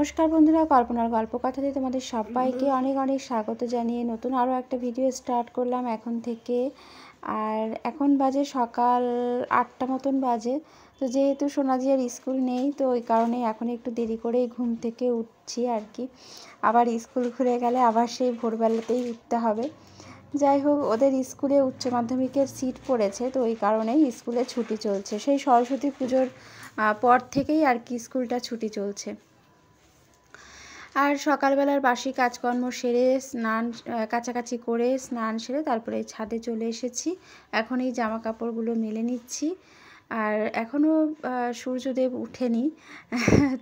নমস্কার বন্ধুরা, কল্পনার গল্প কথাতে তোমাদের সবাইকে অনেক অনেক স্বাগত জানিয়ে নতুন আরও একটা ভিডিও স্টার্ট করলাম এখন থেকে। আর এখন বাজে সকাল 8টা মতন বাজে। তো যেহেতু সোনাজিয়ার স্কুল নেই, তো ওই কারণে এখন একটু দেরি করেই ঘুম থেকে উঠছি আর কি। আবার স্কুল খুলে গেলে আবার সেই ভোরবেলাতেই উঠতে হবে। যাই হোক, ওদের স্কুলে উচ্চ মাধ্যমিকের সিট পড়েছে, তো ওই কারণেই স্কুলে ছুটি চলছে। সেই সরস্বতী পুজোর পর থেকেই আর কি স্কুলটা ছুটি চলছে। আর সকালবেলার বাসি কাজকর্ম সেরে স্নান কাচাকাচি করে স্নান সেরে তারপরে ছাদে চলে এসেছি। এখন এই জামা কাপড়গুলো মেলে নিচ্ছি। আর এখনও সূর্যদেব উঠেনি,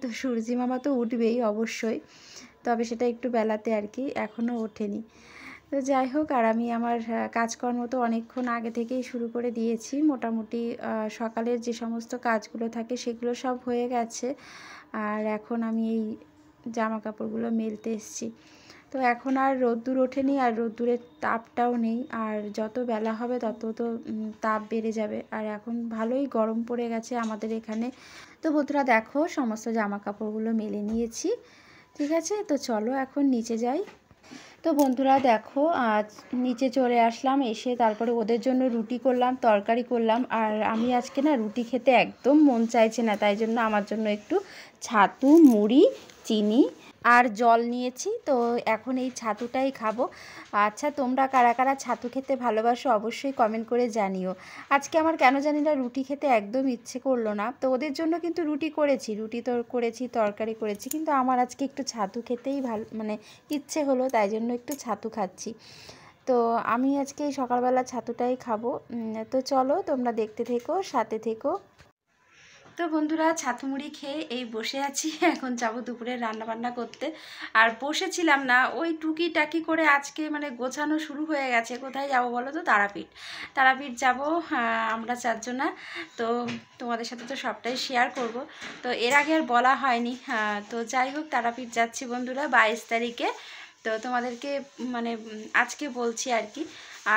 তো সূর্যি মামা তো উঠবেই অবশ্যই, তবে সেটা একটু বেলাতে আর কি, এখনও ওঠেনি। তো যাই হোক, আর আমি আমার কাজকর্ম তো অনেকক্ষণ আগে থেকেই শুরু করে দিয়েছি। মোটামুটি সকালের যে সমস্ত কাজগুলো থাকে সেগুলো সব হয়ে গেছে। আর এখন আমি এই জামা কাপড়গুলো মেলতে এসেছি। তো এখন আর রোদ্দুর ওঠেনি, আর রোদ্দুরের তাপটাও নেই। আর যত বেলা হবে তত তো তাপ বেড়ে যাবে। আর এখন ভালোই গরম পড়ে গেছে আমাদের এখানে। তো বন্ধুরা দেখো, সমস্ত জামা কাপড়গুলো মেলে নিয়েছি। ঠিক আছে, তো চলো এখন নিচে যাই। তো বন্ধুরা দেখো, আজ নিচে চলে আসলাম। এসে তারপরে ওদের জন্য রুটি করলাম, তরকারি করলাম। আর আমি আজকে না রুটি খেতে একদম মন চাইছে না, তাই জন্য আমার জন্য একটু ছাতু, মুড়ি, চিনি আর জল নিয়েছি। তো এখন এই ছাতুটাই খাবো। আচ্ছা, তোমরা কারা কারা ছাতু খেতে ভালোবাসো অবশ্যই কমেন্ট করে জানিও। আজকে আমার কেন জানি না রুটি খেতে একদম ইচ্ছে করলো না। তো ওদের জন্য কিন্তু রুটি তো করেছি, তরকারি করেছি, কিন্তু আমার আজকে একটু ছাতু খেতেই ইচ্ছে হলো, তাই জন্য একটু ছাতু খাচ্ছি। তো আমি আজকে সকালবেলা ছাতুটাই খাবো। তো চলো তোমরা দেখতে থেকো, সাথে থেকো। তো বন্ধুরা, ছাতু মুড়ি খেয়ে এই বসে আছি। এখন যাব দুপুরে রান্নাবান্না করতে। আর বসেছিলাম না, ওই টুকিটাকি করে আজকে গোছানো শুরু হয়ে গেছে। কোথায় যাব বলো তো? তারাপীঠ যাব আমরা চারজনা। তো তোমাদের সাথে তো সবটাই শেয়ার করব। তো এর আগে আর বলা হয়নি। তো যাই হোক, তারাপীঠ যাচ্ছি বন্ধুরা 22 তারিখে। তো তোমাদেরকে আজকে বলছি আর কি।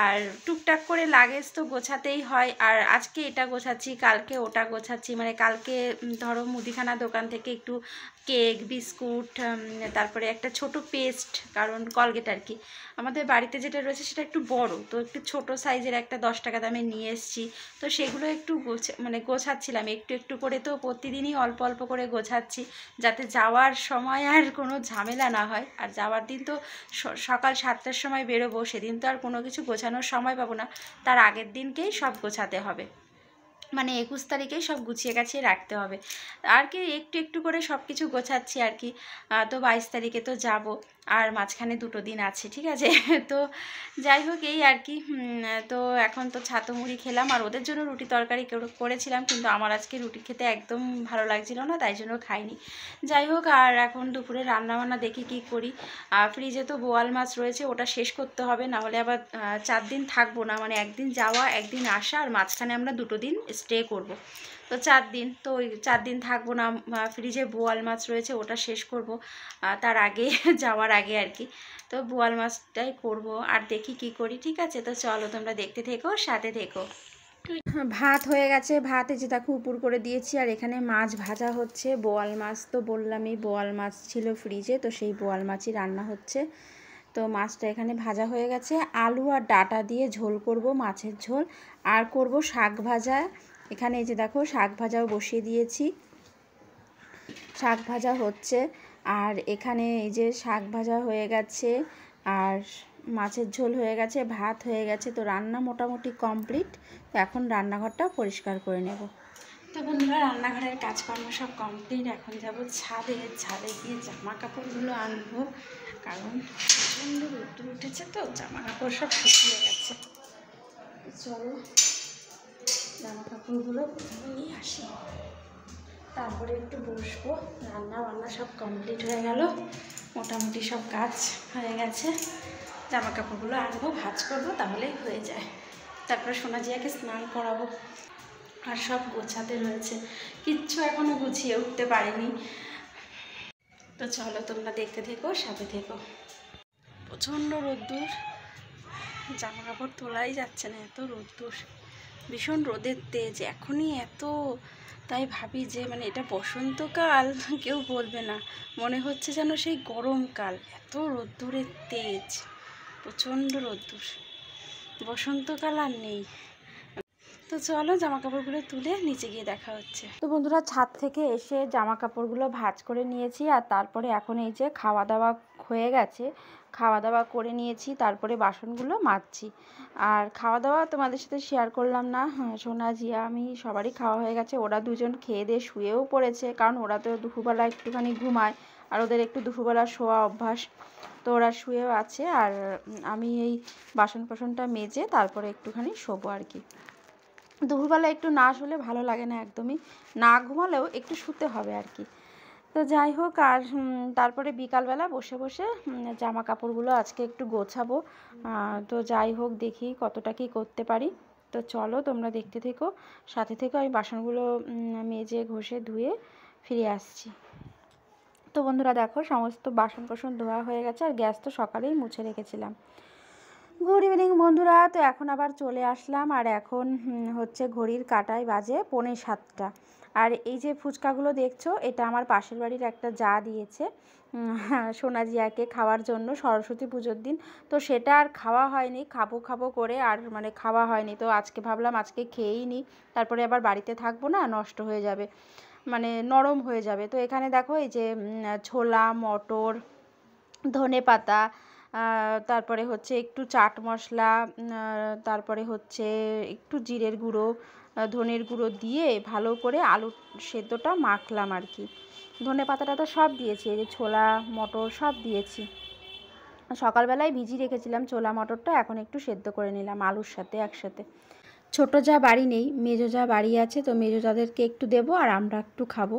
আর টুকটাক করে লাগেজ তো গোছাতেই হয়। আর আজকে এটা গোছাচ্ছি, কালকে ওটা গোছাচ্ছি। কালকে ধরো মুদিখানা দোকান থেকে একটু কেক, বিস্কুট, তারপরে একটা ছোট পেস্ট, কারণ কলগেট আর কি। আমাদের বাড়িতে যেটা রয়েছে সেটা একটু বড়, তো একটু ছোট সাইজের একটা 10 টাকা দামে নিয়ে এসেছি। তো সেগুলো একটু গোছাচ্ছিলাম একটু একটু করে। তো প্রতিদিনই অল্প অল্প করে গোছাচ্ছি, যাতে যাওয়ার সময় আর কোনো ঝামেলা না হয়। আর যাওয়ার দিন তো সকাল 7টার সময় বেরোবো, সেদিন তো আর কোনো কিছু গোছানোর সময় পাবো না। তার আগের দিনকেই সব গোছাতে হবে, 21 তারিখেই সব গুছিয়ে গাছিয়ে রাখতে হবে আর কি। একটু একটু করে সব কিছু গোছাচ্ছি আর কি। তো 22 তারিখে তো যাব, আর মাঝখানে 2 দিন আছে, ঠিক আছে। তো যাই হোক, এই আর কি। তো এখন তো ছাতু মুড়ি খেলাম, আর ওদের জন্য রুটি তরকারি করেছিলাম, কিন্তু আমার আজকে রুটি খেতে একদম ভালো লাগছিল না, তাই জন্য খাইনি। যাই হোক, আর এখন দুপুরে রান্নাবান্না দেখি কি করি। ফ্রিজে তো বোয়াল মাছ রয়েছে, ওটা শেষ করতে হবে, না হলে আবার 4 দিন থাকবো না। একদিন যাওয়া, একদিন আসা, আর মাঝখানে আমরা 2 দিন স্টে করব। তো 4 দিন, তো ওই 4 দিন থাকবো না। ফ্রিজে বোয়াল মাছ রয়েছে, ওটা শেষ করব তার আগে, যাওয়ার আগে আর কি। তো বোয়াল মাছটাই করব, আর দেখি কি করি। ঠিক আছে, তো চলো তোমরা দেখতে থেকো, সাথে থেকো। ভাত হয়ে গেছে, ভাত এই যে দেখো উপর করে দিয়েছি। আর এখানে মাছ ভাজা হচ্ছে, বোয়াল মাছ তো বললামই, বোয়াল মাছ ছিল ফ্রিজে, তো সেই বোয়াল মাছই রান্না হচ্ছে। তো মাছটা এখানে ভাজা হয়ে গেছে। আলু আর ডাঁটা দিয়ে ঝোল করব, মাছের ঝোল। আর করব শাক ভাজা। এখানে এই যে দেখো শাক ভাজাও বসিয়ে দিয়েছি, শাক ভাজা হচ্ছে। আর এখানে এই যে শাক ভাজা হয়ে গেছে, আর মাছের ঝোল হয়ে গেছে, ভাত হয়ে গেছে। তো রান্না মোটামুটি কমপ্লিট। তো এখন রান্নাঘরটা পরিষ্কার করে নেব। তো বন্ধুরা, রান্নাঘরের কাজকর্ম সব কমপ্লিট। এখন যাব ছাদে গিয়ে জামা কাপড়গুলো আনবো, কারণ প্রচণ্ড রোদ্দুর উঠেছে, তো জামা কাপড় সব শুকিয়ে গেছে। চলো জামা কাপড়গুলো প্রথমে নিয়ে আসি, তারপরে একটু বসবো। রান্না বান্না সব কমপ্লিট হয়ে গেল, মোটামুটি সব কাজ হয়ে গেছে। জামা কাপড়গুলো আনবো, ভাঁজ করবো, তাহলেই হয়ে যায়। তারপরে সোনাজিয়াকে স্নান করাবো, আর সব গোছাতে রয়েছে, কিচ্ছু এখনও গুছিয়ে উঠতে পারিনি। তো চলো তোমরা দেখতে থেকো, সাথে থেকো। প্রচণ্ড রোদ্দুর, জামা কাপড় তোলাই যাচ্ছে না, এত রোদ্দুর, ভীষণ রোদের তেজ। এখনই এত তাই ভাবি যে মানে এটা বসন্তকাল কেউ বলবে না, মনে হচ্ছে যেন সেই গরমকাল, এত রোদ্দুরের তেজ, প্রচণ্ড রোদ্দুর। বসন্তকাল আর নেই। তো চলো জামা কাপড়গুলো তুলে নিচে গিয়ে দেখা হচ্ছে। তো বন্ধুরা, ছাদ থেকে এসে জামা কাপড়গুলো ভাঁজ করে নিয়েছি, আর তারপরে এখন এই যে খাওয়া দাওয়া হয়ে গেছে, খাওয়া দাওয়া করে নিয়েছি, তারপরে বাসনগুলো মাজছি। আর খাওয়া দাওয়া তোমাদের সাথে শেয়ার করলাম না। সোনা, জিয়া, আমি সবারই খাওয়া হয়ে গেছে। ওরা দুজন খেয়ে দিয়ে শুয়েও পড়েছে, কারণ ওরা তো দুপুরবেলা একটুখানি ঘুমায়, আর ওদের একটু দুপুরবেলা শোয়া অভ্যাস, তো ওরা শুয়েও আছে। আর আমি এই বাসনটা মেজে তারপরে একটুখানি শোবো আর কি। দুপুরবেলা একটু না শুলে ভালো লাগে না একদমই, না ঘুমালেও একটু শুতে হবে আর কি। তো যাই হোক, আর তারপরে বিকালবেলা বসে বসে জামা কাপড়গুলো আজকে একটু গোছাবো। তো যাই হোক, দেখি কতটা কি করতে পারি। তো চলো তোমরা দেখতে থেকো, সাথে থেকো। আমি বাসনগুলো মেজে ঘষে ধুয়ে ফিরে আসছি। তো বন্ধুরা দেখো, সমস্ত বাসন ধোয়া হয়ে গেছে, আর গ্যাস তো সকালেই মুছে রেখেছিলাম। গুড ইভিনিং বন্ধুরা। তো এখন আবার চলে আসলাম, আর এখন হচ্ছে ঘড়ির কাঁটায় বাজে 6:45। আর এই যে ফুচকাগুলো দেখছো, এটা আমার পাশের বাড়ির একটা যা দিয়েছে সোনা জিয়াকে খাওয়ার জন্য সরস্বতী পুজোর দিন। তো সেটা আর খাওয়া হয়নি, খাবো করে আর মানে খাওয়া হয়নি। তো আজকে ভাবলাম আজকে খেয়েই নিই, তারপরে আবার বাড়িতে থাকবো না, নষ্ট হয়ে যাবে, মানে নরম হয়ে যাবে। তো এখানে দেখো এই যে ছোলা, মটর, ধনেপাতা, তারপরে হচ্ছে একটু চাট মশলা, তারপরে হচ্ছে একটু জিরের গুঁড়ো, ধনের গুঁড়ো দিয়ে ভালো করে আলু সেদ্ধটা মাখলাম আর কি। ধনেপাতাটা তো সব দিয়েছি, এই যে ছোলা মটর সব দিয়েছি। সকালবেলায় ভিজিয়ে রেখেছিলাম ছোলা মটরটা, এখন একটু সেদ্ধ করে নিলাম আলুর সাথে একসাথে। ছোটো যা বাড়ি নেই, মেজো যা বাড়ি আছে, তো মেজো যাদেরকে একটু দেবো আর আমরা একটু খাবো।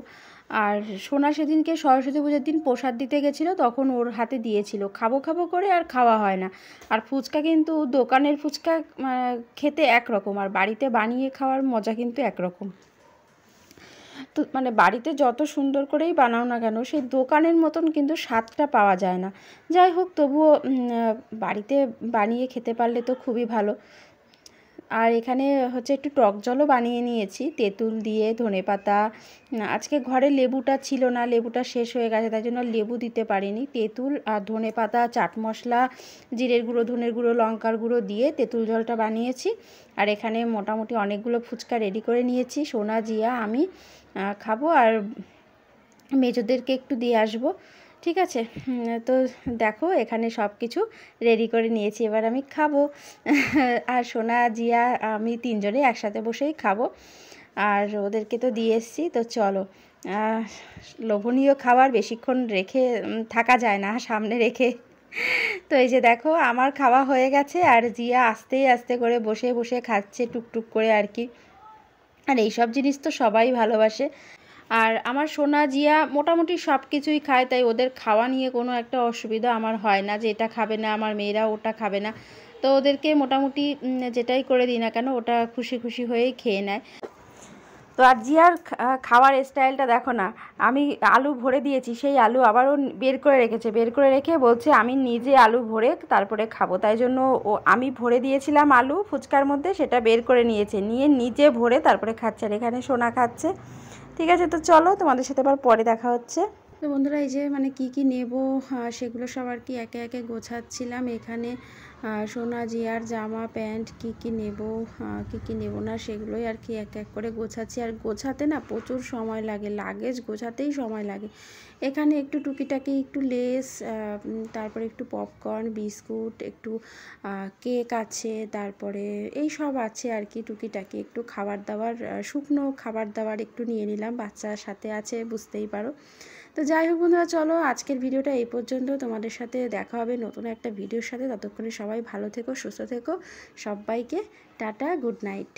আর সোনা সেদিনকে সরস্বতী পুজোর দিন প্রসাদ দিতে গেছিলো, তখন ওর হাতে দিয়েছিল, খাবো করে আর খাওয়া হয় না। আর ফুচকা কিন্তু দোকানের ফুচকা খেতে একরকম, আর বাড়িতে বানিয়ে খাওয়ার মজা কিন্তু একরকম। তো মানে বাড়িতে যত সুন্দর করেই বানাও না কেন, সেই দোকানের মতন কিন্তু স্বাদটা পাওয়া যায় না। যাই হোক, তবুও বাড়িতে বানিয়ে খেতে পারলে তো খুবই ভালো। আর এখানে হচ্ছে একটু টক জলও বানিয়ে নিয়েছি তেঁতুল দিয়ে, ধনেপাতা। আজকে ঘরে লেবুটা ছিল না, লেবুটা শেষ হয়ে গেছে, তাই জন্য লেবু দিতে পারিনি। তেঁতুল আর ধনেপাতা, চাট মশলা, জিরের গুঁড়ো, ধনের গুঁড়ো, লঙ্কার গুঁড়ো দিয়ে তেঁতুল জলটা বানিয়েছি। আর এখানে মোটামুটি অনেকগুলো ফুচকা রেডি করে নিয়েছি। সোনা, জিয়া, আমি খাবো, আর মেজোদেরকে একটু দিয়ে আসবো, ঠিক আছে। তো দেখো এখানে সব কিছু রেডি করে নিয়েছি, এবার আমি খাবো। আর সোনা, জিয়া, আমি তিনজনেই একসাথে বসেই খাবো, আর ওদেরকে তো দিয়ে এসছি। তো চলো, লোভনীয় খাবার বেশিক্ষণ রেখে থাকা যায় না সামনে রেখে। তো এই যে দেখো, আমার খাওয়া হয়ে গেছে, আর জিয়া আস্তে আস্তে করে বসে বসে খাচ্ছে টুকটুক করে আর কি। আর এইসব জিনিস তো সবাই ভালোবাসে। আর আমার সোনা, জিয়া মোটামুটি সব কিছুই খায়, তাই ওদের খাওয়া নিয়ে কোনো একটা অসুবিধা আমার হয় না যে এটা খাবে না আমার মেয়েরা, ওটা খাবে না। তো ওদেরকে মোটামুটি যেটাই করে দিই না কেন, ওটা খুশি হয়েই খেয়ে নেয়। তো আর জিয়ার খাওয়ার স্টাইলটা দেখো না, আমি আলু ভরে দিয়েছি, সেই আলু আবারও বের করে রেখেছে, বের করে রেখে বলছে আমি নিজে আলু ভরে তারপরে খাবো। তাই জন্য আমি ভরে দিয়েছিলাম আলু ফুচকার মধ্যে, সেটা বের করে নিয়েছে, নিয়ে নিজে ভরে তারপরে খাচ্ছে। আর এখানে সোনা খাচ্ছে। ঠিক আছে, তো চলো তোমাদের সাথে আবার পরে দেখা হচ্ছে। তো বন্ধুরা, এই যে মানে কি নেব সেগুলো সব আর কি একে একে গোছাচ্ছিলাম। এখানে সোনা, জিয়ার জামা প্যান্ট কি নেব, কি নেব না, সেগুলোই আর কি এক এক করে গোছাচ্ছি। আর গোছাতে না প্রচুর সময় লাগে, লাগেজ গোছাতেই সময় লাগে। এখানে একটু টুকিটাকি একটু লেস, তারপরে একটু পপকর্ন, বিস্কুট, একটু কেক আছে, তারপরে এই সব আছে আর কি টুকিটাকি একটু খাবার দাবার, শুকনো খাবার দাবার একটু নিয়ে নিলাম, বাচ্চার সাথে আছে বুঝতেই পারো। তো যাই হোক বন্ধুরা, চলো আজকের ভিডিওটা এই পর্যন্ত। তোমাদের সাথে দেখা হবে নতুন একটা ভিডিওর সাথে। ততক্ষণে সবাই ভালো থেকো, সুস্থ থেকো। সবাইকে টাটা, গুড নাইট।